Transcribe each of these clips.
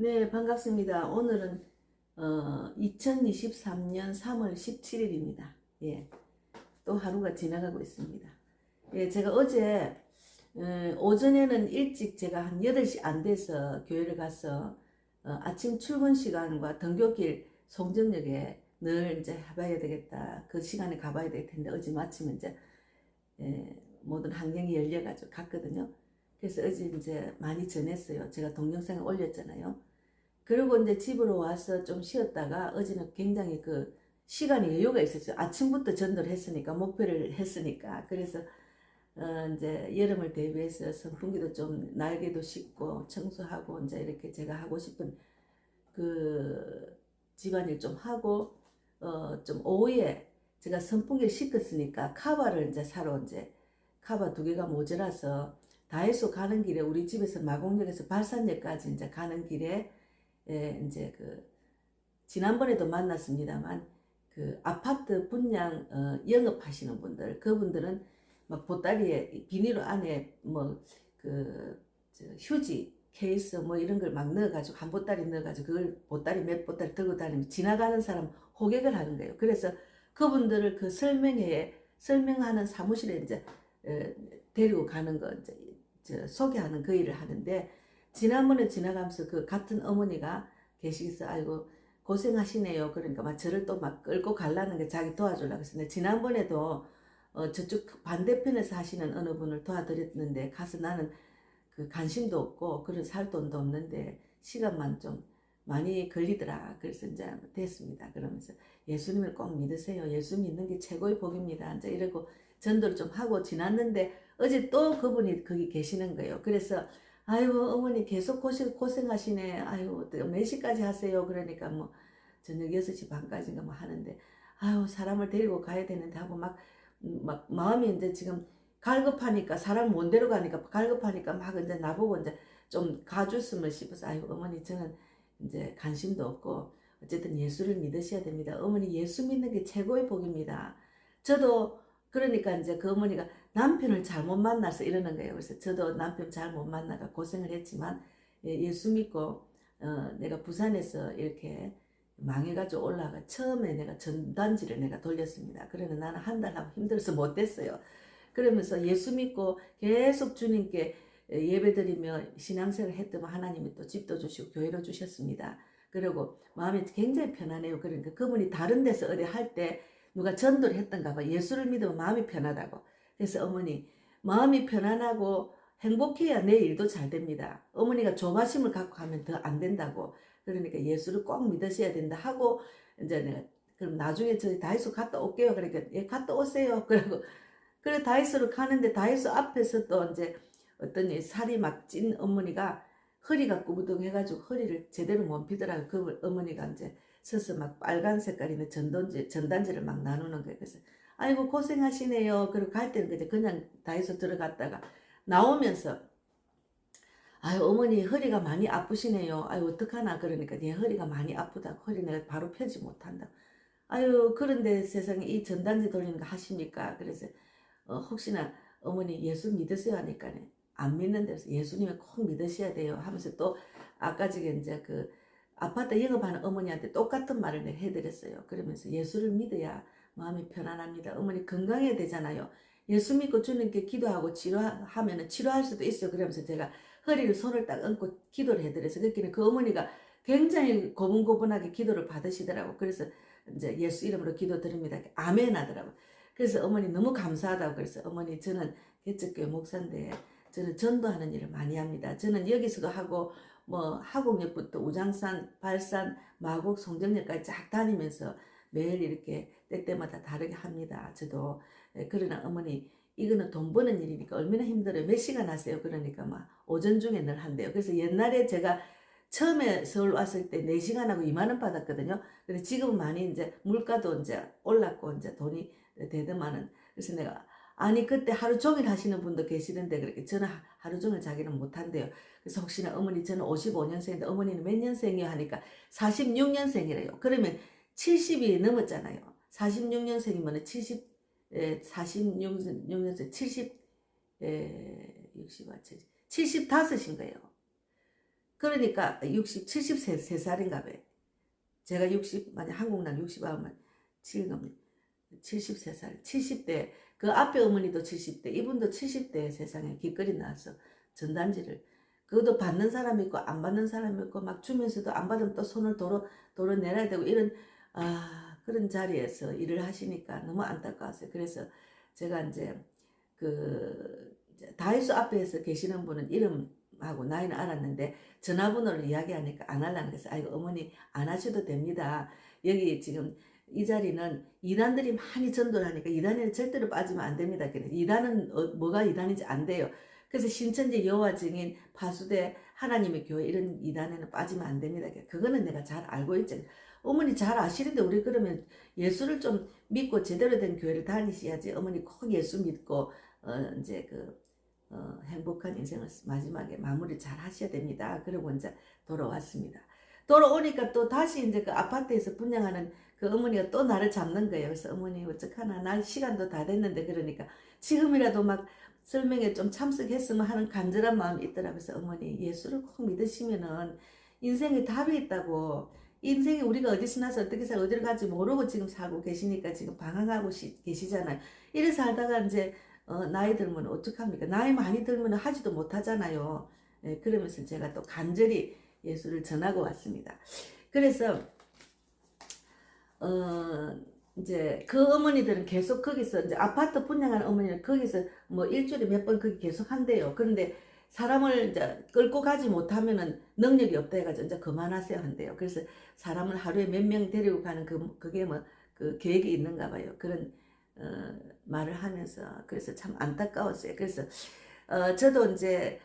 네, 반갑습니다. 오늘은 2023년 3월 17일입니다. 예, 또 하루가 지나가고 있습니다. 예, 제가 어제 오전에는 일찍 제가 한 8시 안 돼서 교회를 가서 아침 출근 시간과 등굣길 송정역에 늘 이제 해봐야 되겠다. 그 시간에 가봐야 될 텐데 어제 마침 이제 모든 환경이 열려가지고 갔거든요. 그래서 어제 이제 많이 전했어요. 제가 동영상을 올렸잖아요. 그리고 이제 집으로 와서 좀 쉬었다가 어제는 굉장히 그 시간이 여유가 있었어요. 아침부터 전도를 했으니까, 목표를 했으니까. 그래서 이제 여름을 대비해서 선풍기도 좀 날개도 씻고 청소하고 이제 이렇게 제가 하고 싶은 그 집안일 좀 하고 좀 오후에 제가 선풍기를 씻었으니까 카바를 이제 사러 이제 카바 2개가 모자라서 다이소 가는 길에 우리 집에서 마곡역에서 발산역까지 이제 가는 길에 이제 그 지난번에도 만났습니다만 그 아파트 분양 영업하시는 분들, 그분들은 막 보따리에 비닐 안에 뭐 그 휴지 케이스 뭐 이런 걸 막 넣어가지고 한 보따리 넣어가지고 그걸 보따리 몇 보따리 들고 다니면 지나가는 사람 호객을 하는 거예요. 그래서 그분들을 그 설명하는 사무실에 이제 데리고 가는 거 이제 소개하는 그 일을 하는데, 지난번에 지나가면서 그 같은 어머니가 계시겠어. 아이고 고생하시네요. 그러니까 막 저를 또 막 끌고 가려는 게 자기 도와주려고 했는데, 지난번에도 저쪽 반대편에서 하시는 어느 분을 도와드렸는데 가서 나는 그 관심도 없고 그런 살 돈도 없는데 시간만 좀 많이 걸리더라. 그래서 이제 됐습니다. 그러면서 예수님을 꼭 믿으세요. 예수 믿는 게 최고의 복입니다. 이제 이러고 전도를 좀 하고 지났는데 어제 또 그분이 거기 계시는 거예요. 그래서 아유 어머니 계속 고생하시네. 아유 몇 시까지 하세요? 그러니까 뭐 저녁 6시 반까지인가 뭐 하는데, 아유 사람을 데리고 가야 되는데 하고 막 마음이 이제 지금 갈급하니까, 사람 못 데려가니까 갈급하니까 막 이제 나보고 이제 좀 가줬으면 싶어서, 아유 어머니 저는 이제 관심도 없고 어쨌든 예수를 믿으셔야 됩니다. 어머니 예수 믿는 게 최고의 복입니다. 저도 그러니까 이제 그 어머니가 남편을 잘못 만나서 이러는 거예요. 그래서 저도 남편 잘못 만나가 고생을 했지만 예수 믿고 내가 부산에서 이렇게 망해가지고 올라가 처음에 내가 전단지를 내가 돌렸습니다. 그러면 나는 한 달 하고 힘들어서 못됐어요. 그러면서 예수 믿고 계속 주님께 예배드리며 신앙생활을 했더니 하나님이 또 집도 주시고 교회도 주셨습니다. 그리고 마음이 굉장히 편안해요. 그러니까 그분이 다른 데서 어디 할 때 누가 전도를 했던가 봐. 예수를 믿으면 마음이 편하다고. 그래서 어머니 마음이 편안하고 행복해야 내 일도 잘 됩니다. 어머니가 조바심을 갖고 하면 더 안 된다고. 그러니까 예수를 꼭 믿으셔야 된다 하고, 이제 내가 그럼 나중에 저희 다이소 갔다 올게요. 그러니까 예 갔다 오세요. 그리고 그래 다이소를 가는데 다이소 앞에서 또 이제 어떤 살이 막 찐 어머니가 허리가 구부둥해가지고 허리를 제대로 못 피더라고. 그 어머니가 이제 서서 막 빨간 색깔 있는 전단지를 막 나누는 거예요. 그래서 아이고 고생하시네요. 그리고 갈 때는 그냥 다이소 들어갔다가 나오면서 아유 어머니 허리가 많이 아프시네요. 아유 어떡하나. 그러니까 네 허리가 많이 아프다고. 허리 내가 바로 펴지 못한다. 아유 그런데 세상에 이 전단지 돌리는 거 하십니까? 그래서 혹시나 어머니 예수 믿으세요 하니까 안 믿는 데서 예수님을 꼭 믿으셔야 돼요 하면서, 또 아까 저게 이제 그 아파트 영업하는 어머니한테 똑같은 말을 내가 해드렸어요. 그러면서 예수를 믿어야 마음이 편안합니다. 어머니 건강해야 되잖아요. 예수 믿고 주님께 기도하고 치료하면 치료할 수도 있어요. 그러면서 제가 허리를 손을 딱 얹고 기도를 해드려서 그렇게 그 어머니가 굉장히 고분고분하게 기도를 받으시더라고. 그래서 이제 예수 이름으로 기도 드립니다. 아멘 하더라고. 그래서 어머니 너무 감사하다고. 그래서 어머니 저는 개척교회 목사인데 저는 전도하는 일을 많이 합니다. 저는 여기서도 하고 뭐 하곡역부터 우장산, 발산, 마곡, 송정역까지 쫙 다니면서 매일 이렇게 때때마다 다르게 합니다. 저도. 그러나 어머니 이거는 돈 버는 일이니까 얼마나 힘들어요. 몇 시간 하세요? 그러니까 막 오전 중에 늘 한대요. 그래서 옛날에 제가 처음에 서울 왔을 때 4시간 하고 2만 원 받았거든요. 근데 지금은 많이 이제 물가도 이제 올랐고 이제 돈이 되더만은, 그래서 내가 아니 그때 하루 종일 하시는 분도 계시던데 그렇게 저는 하루 종일 자기는 못한대요. 그래서 혹시나 어머니 저는 55년생인데 어머니는 몇 년생이요 하니까 46년생이래요. 그러면 70이 넘었잖아요. 46년생이면 46년생 70 65인 거예요. 그러니까 73살인가 봐요. 제가 60, 만약 한국 나이 69만 73살, 70대, 그 앞에 어머니도 70대, 이분도 70대 세상에 길거리 나와서 전단지를, 그것도 받는 사람이 있고 안 받는 사람이 있고 막 주면서도 안 받으면 또 손을 도로 내놔야 되고 이런, 그런 자리에서 일을 하시니까 너무 안타까웠어요. 그래서 제가 이제 다이소 앞에서 계시는 분은 이름하고 나이는 알았는데 전화번호를 이야기하니까 안 하려는 거예요. 아이고 어머니 안 하셔도 됩니다. 여기 지금 이 자리는 이단들이 많이 전도를 하니까 이단에는 절대로 빠지면 안 됩니다. 이단은 뭐가 이단인지 안 돼요. 그래서 신천지 여호와 증인 파수대 하나님의 교회 이런 이단에는 빠지면 안 됩니다. 그거는 내가 잘 알고 있잖아요. 어머니 잘 아시는데 우리 그러면 예수를 좀 믿고 제대로 된 교회를 다니셔야지. 어머니 꼭 예수 믿고 이제 행복한 인생을 마지막에 마무리 잘 하셔야 됩니다. 그리고 이제 돌아왔습니다. 돌아오니까 또 다시 이제 그 아파트에서 분양하는 그 어머니가 또 나를 잡는 거예요. 그래서 어머니 어떡하나 날 시간도 다 됐는데 그러니까 지금이라도 막 설명에 좀 참석했으면 하는 간절한 마음이 있더라고요. 그래서 어머니 예수를 꼭 믿으시면은 인생에 답이 있다고. 인생이 우리가 어디서 나서 어떻게 살고 어디를 갈지 모르고 지금 살고 계시니까 지금 방황하고 계시잖아요. 이래 살다가 이제 나이 들면 어떡합니까? 나이 많이 들면 하지도 못하잖아요. 네, 그러면서 제가 또 간절히 예수를 전하고 왔습니다. 그래서 이제 그 어머니들은 계속 거기서 이제 아파트 분양하는 어머니는 거기서 뭐 일주일에 몇 번 거기 계속 한대요. 그런데 사람을 이제 끌고 가지 못하면은 능력이 없다 해가지고 이제 그만하세요 한대요. 그래서 사람을 하루에 몇 명 데리고 가는 그게 뭐 그 계획이 있는가 봐요. 그런 말을 하면서 그래서 참 안타까웠어요. 그래서 저도 이제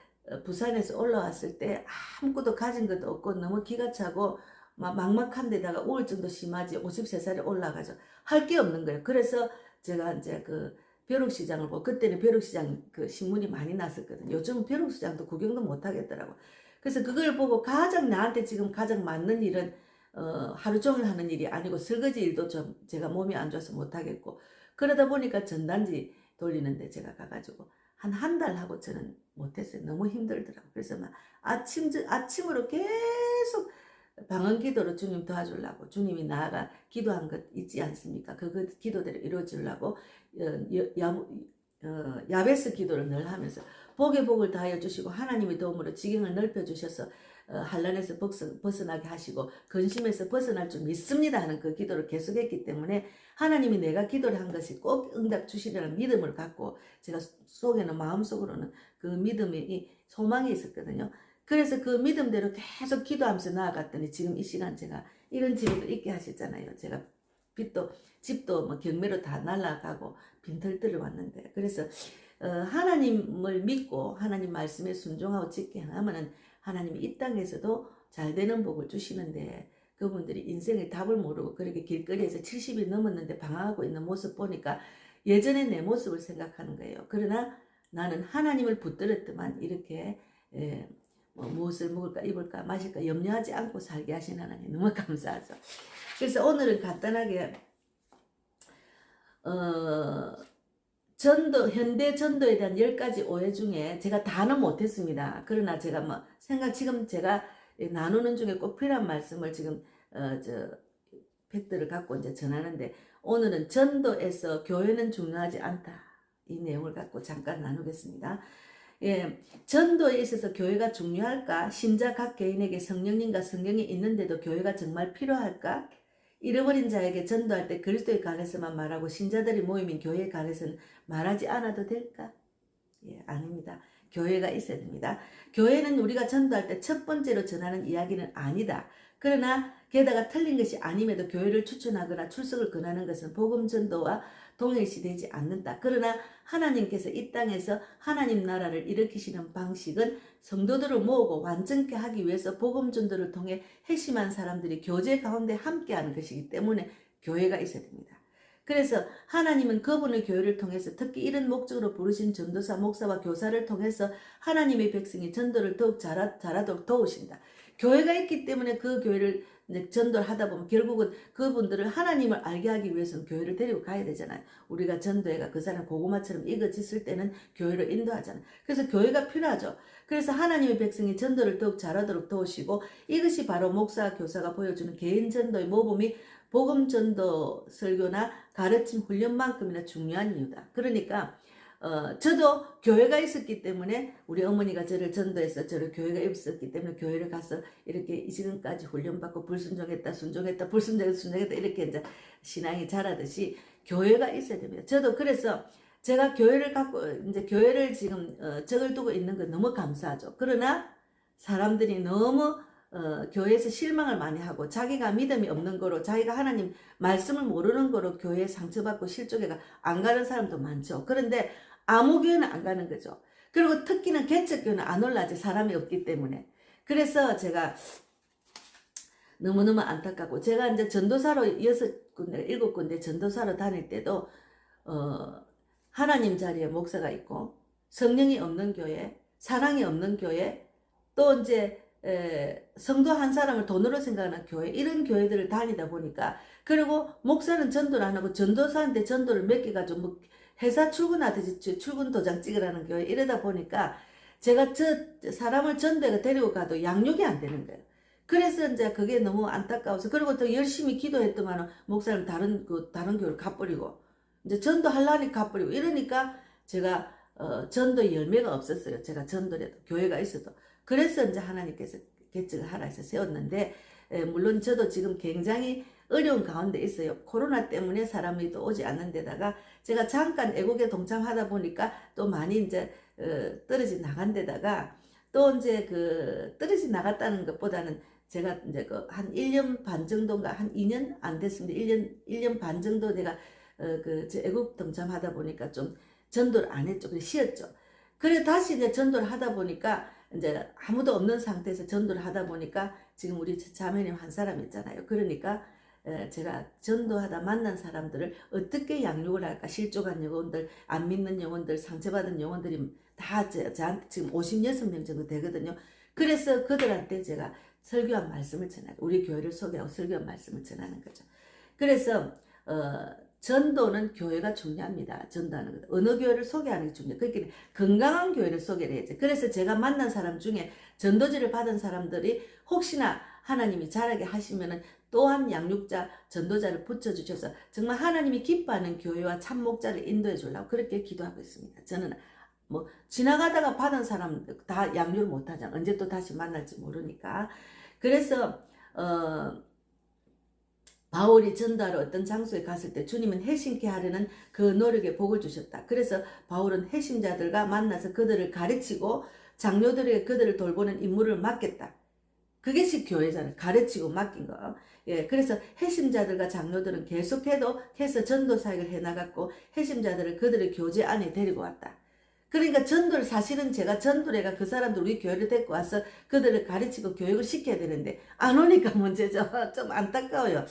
부산에서 올라왔을 때 아무것도 가진 것도 없고 너무 기가 차고 막막한 데다가 우울증도 심하지. 53살에 올라가서 할 게 없는 거예요. 그래서 제가 이제 그 벼룩시장을 보고 그때는 벼룩시장 그 신문이 많이 났었거든요. 요즘 벼룩시장도 구경도 못 하겠더라고. 그래서 그걸 보고 가장 나한테 지금 가장 맞는 일은 하루 종일 하는 일이 아니고 설거지 일도 좀 제가 몸이 안 좋아서 못 하겠고 그러다 보니까 전단지 돌리는데 제가 가가지고 한 달 하고 저는 못했어요. 너무 힘들더라고. 그래서 막 아침으로 계속 방언 기도로 주님 도와주려고 주님이 나아가 기도한 것 있지 않습니까? 그 기도대로 이루어지려고 야베스 기도를 늘 하면서 복의 복을 다하여 주시고 하나님의 도움으로 지경을 넓혀 주셔서 한란에서 벗어나게 하시고 근심에서 벗어날 줄 믿습니다 하는 그 기도를 계속했기 때문에 하나님이 내가 기도를 한 것이 꼭 응답 주시리라는 믿음을 갖고 제가 속에는 마음속으로는 그 믿음이 소망이 있었거든요. 그래서 그 믿음대로 계속 기도하면서 나아갔더니 지금 이 시간 제가 이런 집에도 있게 하셨잖아요. 제가 집도 뭐 경매로 다 날아가고 빈털들을 왔는데 그래서 하나님을 믿고 하나님 말씀에 순종하고 짓게 하면은 하나님이 이 땅에서도 잘 되는 복을 주시는데 그분들이 인생의 답을 모르고 그렇게 길거리에서 70이 넘었는데 방황하고 있는 모습 보니까 예전의 내 모습을 생각하는 거예요. 그러나 나는 하나님을 붙들었더만 이렇게 뭐 무엇을 먹을까 입을까 마실까 염려하지 않고 살게 하신 하나님 너무 감사하죠. 그래서 오늘은 간단하게 현대 전도에 대한 10가지 오해 중에 제가 다는 못했습니다. 그러나 제가 뭐 지금 제가 나누는 중에 꼭 필요한 말씀을 지금 팩트를 갖고 이제 전하는데 오늘은 전도에서 교회는 중요하지 않다. 이 내용을 갖고 잠깐 나누겠습니다. 예, 전도에 있어서 교회가 중요할까? 신자 각 개인에게 성령님과 성령이 있는데도 교회가 정말 필요할까? 잃어버린 자에게 전도할 때 그리스도에 관해서만 말하고 신자들이 모이면 교회에 관해서는 말하지 않아도 될까? 예, 아닙니다. 교회가 있어야 됩니다. 교회는 우리가 전도할 때 첫 번째로 전하는 이야기는 아니다. 그러나 게다가 틀린 것이 아님에도 교회를 추천하거나 출석을 권하는 것은 복음 전도와 동일시되지 않는다. 그러나 하나님께서 이 땅에서 하나님 나라를 일으키시는 방식은 성도들을 모으고 완전케 하기 위해서 복음 전도를 통해 핵심한 사람들이 교제 가운데 함께하는 것이기 때문에 교회가 있어야 됩니다. 그래서 하나님은 그분의 교회를 통해서 특히 이런 목적으로 부르신 전도사, 목사와 교사를 통해서 하나님의 백성이 전도를 더욱 잘하도록 도우신다. 교회가 있기 때문에 그 교회를 이제 전도를 하다 보면 결국은 그분들을 하나님을 알게 하기 위해서는 교회를 데리고 가야 되잖아요. 우리가 전도회가 그 사람 고구마처럼 익어졌을 때는 교회를 인도하잖아요. 그래서 교회가 필요하죠. 그래서 하나님의 백성이 전도를 더욱 잘하도록 도우시고, 이것이 바로 목사, 교사가 보여주는 개인 전도의 모범이 복음 전도 설교나 가르침 훈련만큼이나 중요한 이유다. 그러니까 저도 교회가 있었기 때문에, 우리 어머니가 저를 전도해서 저를 교회가 있었기 때문에 교회를 가서 이렇게 지금까지 훈련받고 불순종했다, 순종했다, 불순종했다, 순종했다, 이렇게 이제 신앙이 자라듯이 교회가 있어야 됩니다. 저도 그래서 제가 교회를 갖고 이제 교회를 지금 적을 두고 있는 건 너무 감사하죠. 그러나 사람들이 너무 교회에서 실망을 많이 하고, 자기가 믿음이 없는 거로, 자기가 하나님 말씀을 모르는 거로 교회에 상처받고 실족해가 안 가는 사람도 많죠. 그런데 아무 교회는 안 가는 거죠. 그리고 특히는 개척교회는 안 올라지, 사람이 없기 때문에. 그래서 제가 너무너무 안타깝고, 제가 이제 전도사로 6군데, 7군데 전도사로 다닐 때도 하나님 자리에 목사가 있고, 성령이 없는 교회, 사랑이 없는 교회, 또 이제 성도 한 사람을 돈으로 생각하는 교회, 이런 교회들을 다니다 보니까, 그리고 목사는 전도를 안 하고 전도사한테 전도를 맡겨가지고 뭐 회사 출근하듯이 출근 도장 찍으라는 교회, 이러다 보니까 제가 저 사람을 전도에 데리고 가도 양육이 안 되는 거예요. 그래서 이제 그게 너무 안타까워서, 그리고 또 열심히 기도했더만 목사는 다른 교회를 가버리고, 이제 전도하려니까 가버리고, 이러니까 제가 전도 열매가 없었어요. 제가 전도를 해도, 교회가 있어도. 그래서 이제 하나님께서 개척을 하라 해서 세웠는데, 물론 저도 지금 굉장히 어려운 가운데 있어요. 코로나 때문에 사람이 또 오지 않는 데다가, 제가 잠깐 애국에 동참하다 보니까 또 많이 이제 떨어져 나간 데다가, 또 이제 떨어져 나갔다는 것보다는 제가 이제 한 1년 반 정도인가, 한 2년 안 됐습니다. 1년 반 정도 내가 애국 동참하다 보니까 좀 전도를 안 했죠. 그래서 쉬었죠. 그래 다시 이제 전도를 하다 보니까, 이제 아무도 없는 상태에서 전도를 하다 보니까, 지금 우리 자매님 한 사람 있잖아요. 그러니까 제가 전도하다 만난 사람들을 어떻게 양육을 할까, 실족한 영혼들, 안 믿는 영혼들, 상처받은 영혼들이 다 저한테 지금 56명 정도 되거든요. 그래서 그들한테 제가 설교한 말씀을 전하고, 우리 교회를 소개하고 설교한 말씀을 전하는 거죠. 그래서 전도는 교회가 중요합니다. 전도하는 것. 어느 교회를 소개하는 게 중요해요. 그러니까 건강한 교회를 소개를 해야죠. 그래서 제가 만난 사람 중에 전도지를 받은 사람들이 혹시나 하나님이 자라게 하시면은 또한 양육자, 전도자를 붙여주셔서 정말 하나님이 기뻐하는 교회와 참목자를 인도해 주려고 그렇게 기도하고 있습니다. 저는 뭐 지나가다가 받은 사람 다 양육을 못하잖아. 언제 또 다시 만날지 모르니까. 그래서 바울이 전도하러 어떤 장소에 갔을 때 주님은 해심케 하려는 그 노력에 복을 주셨다. 그래서 바울은 해심자들과 만나서 그들을 가르치고 장로들에게 그들을 돌보는 임무를 맡겼다. 그것이 교회잖아요. 가르치고 맡긴 거. 예, 그래서 해심자들과 장로들은 계속해서 전도 사역을 해나갔고, 해심자들을 그들의 교제 안에 데리고 왔다. 그러니까 전도를, 사실은 제가 전도를 해가 그 사람들 우리 교회를 데리고 와서 그들을 가르치고 교육을 시켜야 되는데 안 오니까 문제죠. 좀 안타까워요.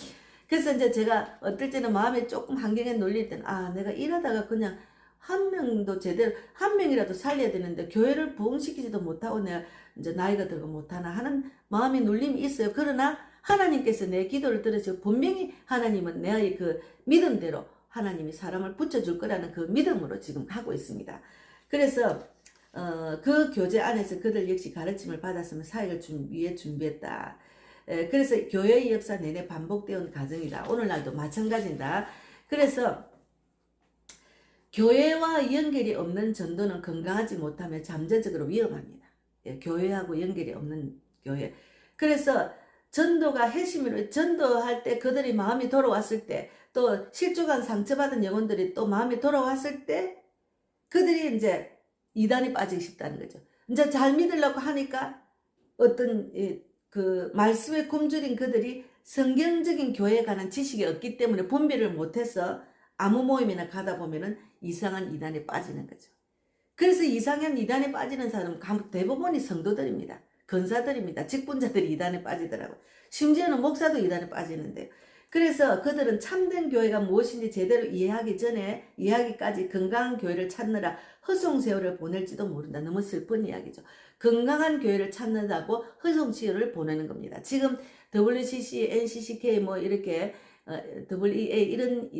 그래서 이제 제가 어떨 때는 마음에 조금 한경에 놀릴 때는, 내가 일하다가 그냥 한 명도 제대로, 한 명이라도 살려야 되는데 교회를 부흥시키지도 못하고 내가 이제 나이가 들고 못하나 하는 마음의 눌림이 있어요. 그러나 하나님께서 내 기도를 들으시고, 분명히 하나님은 내 그 믿음대로 하나님이 사람을 붙여줄 거라는 그 믿음으로 지금 하고 있습니다. 그래서 그 교제 안에서 그들 역시 가르침을 받았으면 사역을 위해 준비했다. 그래서 교회의 역사 내내 반복되어 온 과정이다. 오늘날도 마찬가지다. 그래서 교회와 연결이 없는 전도는 건강하지 못하며 잠재적으로 위험합니다. 교회하고 연결이 없는 교회. 그래서 전도가 핵심으로, 전도할 때 그들이 마음이 돌아왔을 때, 또 실족한 상처받은 영혼들이 또 마음이 돌아왔을 때 그들이 이제 이단에 빠지기 쉽다는 거죠. 이제 잘 믿으려고 하니까 어떤 그 말씀에 굶주린 그들이 성경적인 교회에 관한 지식이 없기 때문에 분별을 못해서 아무 모임이나 가다 보면은 이상한 이단에 빠지는 거죠. 그래서 이상한 이단에 빠지는 사람은 대부분이 성도들입니다. 건사들입니다. 직분자들이 이단에 빠지더라고요. 심지어는 목사도 이단에 빠지는데요. 그래서 그들은 참된 교회가 무엇인지 제대로 이해하기까지 건강한 교회를 찾느라 허송세월을 보낼지도 모른다. 너무 슬픈 이야기죠. 건강한 교회를 찾는다고 허송세월을 보내는 겁니다. 지금 WCC, NCCK 뭐 이렇게 WEA 이런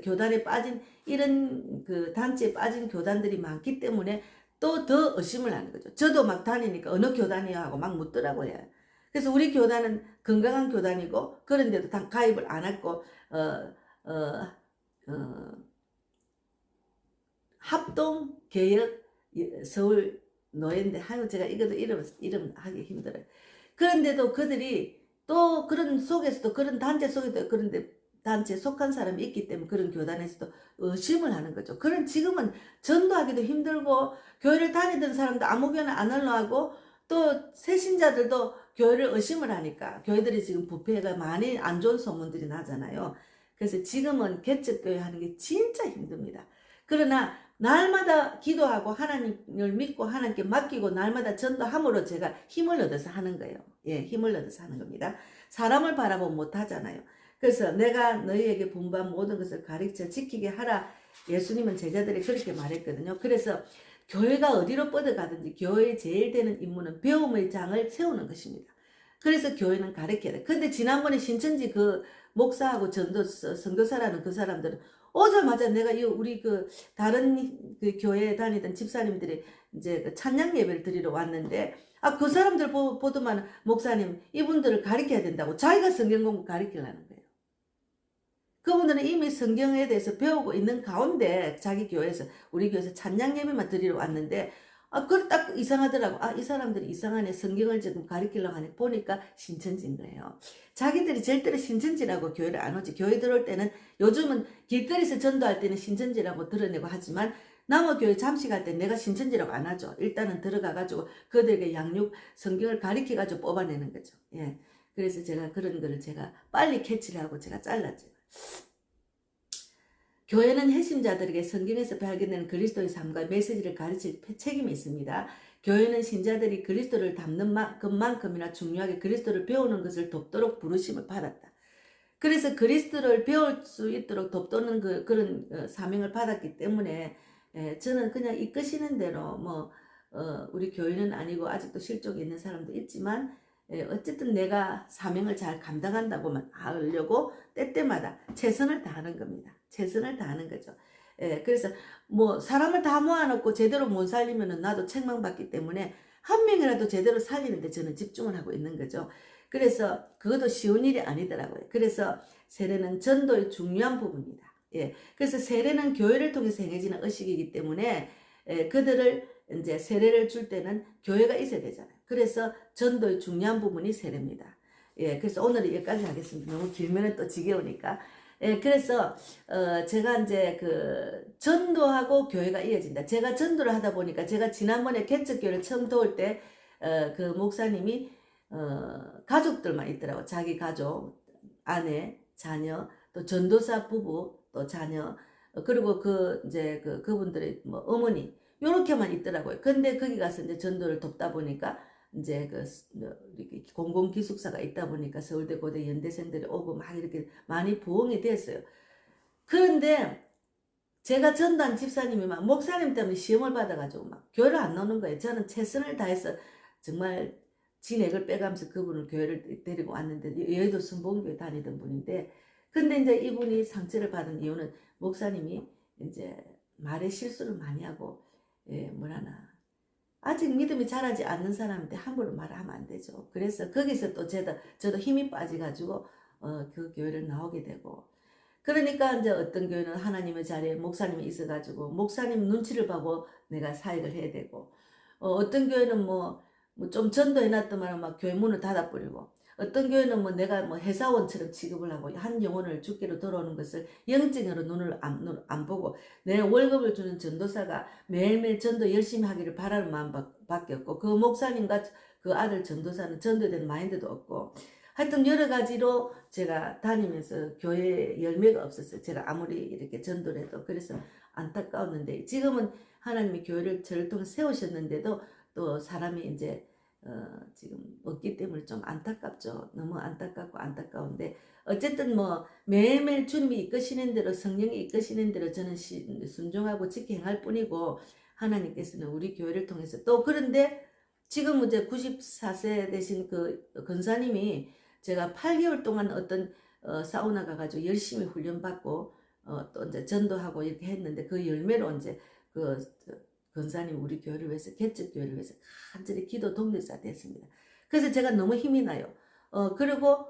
교단에 빠진 이런 그 단체에 빠진 교단들이 많기 때문에 또 더 의심을 하는 거죠. 저도 막 다니니까 어느 교단이야 하고 막 묻더라고요. 그래서 우리 교단은 건강한 교단이고 그런데도 다 가입을 안 했고 합동개혁 서울 노예인데 하여 제가 이것도 이름 하기 힘들어요. 그런데도 그들이 또 그런 속에서도 그런 단체 속에도 그런데 단체에 속한 사람이 있기 때문에 그런 교단에서도 의심을 하는 거죠. 그런 지금은 전도하기도 힘들고 교회를 다니던 사람도 아무 교회나 안 올라가고 또 새신자들도 교회를 의심을 하니까 교회들이 지금 부패가 많이 안 좋은 소문들이 나잖아요. 그래서 지금은 개척교회 하는 게 진짜 힘듭니다. 그러나 날마다 기도하고 하나님을 믿고 하나님께 맡기고 날마다 전도함으로 제가 힘을 얻어서 하는 거예요. 예, 힘을 얻어서 하는 겁니다. 사람을 바라보면 못하잖아요. 그래서 내가 너희에게 분부한 모든 것을 가르쳐 지키게 하라. 예수님은 제자들이 그렇게 말했거든요. 그래서 교회가 어디로 뻗어가든지 교회의 제일 되는 임무는 배움의 장을 세우는 것입니다. 그래서 교회는 가르쳐야 돼. 근데 지난번에 신천지 그 목사하고 선교사라는 그 사람들은 오자마자 내가 우리 그 다른 그 교회에 다니던 집사님들이 이제 그 찬양 예배를 드리러 왔는데 그 사람들 보더만 목사님 이분들을 가르쳐야 된다고 자기가 성경 공부 가르치려는 거예요. 그분들은 이미 성경에 대해서 배우고 있는 가운데 자기 교회에서 우리 교회에서 찬양 예배만 드리러 왔는데 그걸 딱 이상하더라고. 이 사람들이 이상하네. 성경을 지금 가르치려고 하니 보니까 신천지인 거예요. 자기들이 절대로 신천지라고 교회를 안 오지. 교회 들어올 때는 요즘은 길거리에서 전도할 때는 신천지라고 드러내고 하지만 남의 잠시 갈 때 내가 신천지라고 안 하죠. 일단은 들어가가지고 그들에게 양육 성경을 가르쳐가지고 뽑아내는 거죠. 예. 그래서 제가 그런 거를 제가 빨리 캐치를 하고 제가 잘랐죠. 교회는 핵심자들에게 성경에서 발견되는 그리스도의 삶과 메시지를 가르칠 책임이 있습니다. 교회는 신자들이 그리스도를 닮는 것만큼이나 중요하게 그리스도를 배우는 것을 돕도록 부르심을 받았다. 그래서 그리스도를 배울 수 있도록 돕도는 그런 사명을 받았기 때문에 저는 그냥 이끄시는 대로 우리 교회는 아니고 아직도 실족이 있는 사람도 있지만 어쨌든 내가 사명을 잘 감당한다고만 하려고 때때마다 최선을 다하는 겁니다. 최선을 다하는 거죠. 그래서 사람을 다 모아놓고 제대로 못 살리면 나도 책망받기 때문에 한 명이라도 제대로 살리는데 저는 집중을 하고 있는 거죠. 그래서 그것도 쉬운 일이 아니더라고요. 그래서 세례는 전도의 중요한 부분입니다. 그래서 세례는 교회를 통해서 행해지는 의식이기 때문에 그들을 이제 세례를 줄 때는 교회가 있어야 되잖아요. 그래서 전도의 중요한 부분이 세례입니다. 그래서 오늘은 여기까지 하겠습니다. 너무 길면 또 지겨우니까. 그래서 제가 이제 그 전도하고 교회가 이어진다. 제가 전도를 하다 보니까 제가 지난번에 개척교회를 처음 도울 때 그 목사님이 가족들만 있더라고. 자기 가족, 아내, 자녀, 또 전도사 부부, 또 자녀, 그리고 그분들의 어머니 요렇게만 있더라고요. 근데 거기 가서 이제 전도를 돕다 보니까 이제 공공기숙사가 있다 보니까 서울대 고대 연대생들이 오고 막 이렇게 많이 부흥이 됐어요. 그런데 제가 전도한 집사님이 막 목사님 때문에 시험을 받아가지고 막 교회를 안 나오는 거예요. 저는 최선을 다해서 정말 진액을 빼가면서 그분을 교회를 데리고 왔는데 여의도 순복음교회 다니던 분인데 근데 이제 이분이 상처를 받은 이유는 목사님이 이제 말에 실수를 많이 하고 아직 믿음이 자라지 않는 사람한테 함부로 말하면 안 되죠. 그래서 거기서 또 저도 힘이 빠져가지고 그 교회를 나오게 되고 그러니까 이제 어떤 교회는 하나님의 자리에 목사님이 있어가지고 목사님 눈치를 보고 내가 사역을 해야 되고 어떤 교회는 좀 전도해놨더만 막 교회 문을 닫아버리고 어떤 교회는 내가 회사원처럼 취급을 하고 한 영혼을 주께로 돌아오는 것을 영적으로 눈을 안 보고 내 월급을 주는 전도사가 매일매일 전도 열심히 하기를 바라는 마음밖에 없고 그 목사님과 그 아들 전도사는 전도된 마인드도 없고 하여튼 여러 가지로 제가 다니면서 교회에 열매가 없었어요. 제가 아무리 이렇게 전도를 해도 그래서 안타까웠는데 지금은 하나님이 교회를 저를 통해 세우셨는데도 또 사람이 이제 지금 없기 때문에 좀 안타깝죠. 너무 안타깝고 안타까운데 어쨌든 뭐 매일매일 주님이 이끄시는 대로 성령이 이끄시는 대로 저는 순종하고 직행할 뿐이고 하나님께서는 우리 교회를 통해서 또 그런데 지금 이제 94세 되신 그 권사님이 제가 8개월 동안 어떤 사우나 가가지고 열심히 훈련받고 또 이제 전도하고 이렇게 했는데 그 열매로 이제 그 권사님 우리 교회를 위해서 개척 교회를 위해서 간절히 기도 동력자 됐습니다. 그래서 제가 너무 힘이 나요. 그리고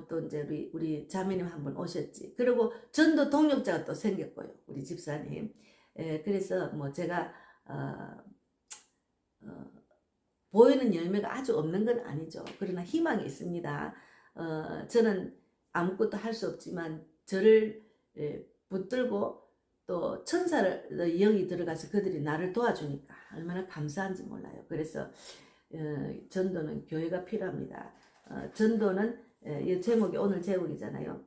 또 이제 우리 자매님 한 분 오셨지. 그리고 전도 동력자가 또 생겼고요. 우리 집사님. 그래서 뭐 제가 보이는 열매가 아주 없는 건 아니죠. 그러나 희망이 있습니다. 저는 아무것도 할 수 없지만 저를 붙들고 또 천사를 영이 들어가서 그들이 나를 도와주니까 얼마나 감사한지 몰라요. 그래서 전도는 교회가 필요합니다. 전도는 이 제목이 오늘 제목이잖아요.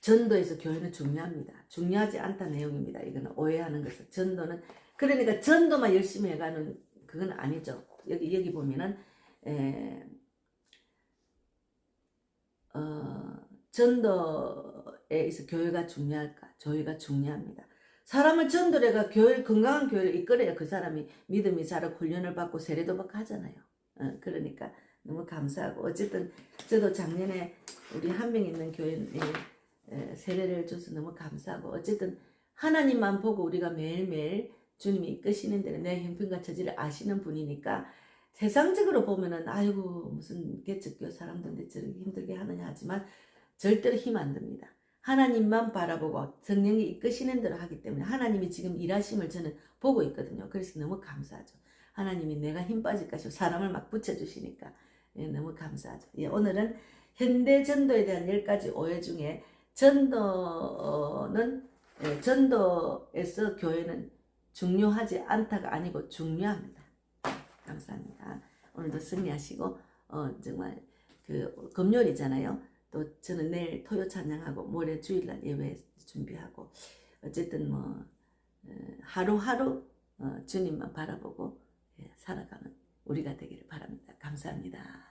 전도에서 교회는 중요합니다. 중요하지 않다 내용입니다. 이거는 오해하는 것은 전도는 그러니까 전도만 열심히 해가는 그건 아니죠. 여기 보면은 전도에 있어 교회가 중요할까? 교회가 중요합니다. 사람을 전도를 해가 교회 건강한 교회를 이끌어야 그 사람이 믿음이 자라고 훈련을 받고 세례도 받고 하잖아요. 그러니까 너무 감사하고 어쨌든 저도 작년에 우리 한 명 있는 교회에 세례를 줘서 너무 감사하고 어쨌든 하나님만 보고 우리가 매일매일 주님이 이끄시는 대로 내 형편과 처지를 아시는 분이니까 세상적으로 보면은 아이고 무슨 개척교 사람들인데 저렇게 힘들게 하느냐 하지만 절대로 힘 안 듭니다. 하나님만 바라보고 성령이 이끄시는 대로 하기 때문에 하나님이 지금 일하심을 저는 보고 있거든요. 그래서 너무 감사하죠. 하나님이 내가 힘 빠질까 싶어 사람을 막 붙여주시니까 너무 감사하죠. 오늘은 현대 전도에 대한 10가지 오해 중에 전도는 전도에서 교회는 중요하지 않다가 아니고 중요합니다. 감사합니다. 오늘도 승리하시고 정말 그 금요일이잖아요. 또 저는 내일 토요 찬양하고 모레 주일날 예배 준비하고 어쨌든 뭐 하루하루 주님만 바라보고 살아가는 우리가 되기를 바랍니다. 감사합니다.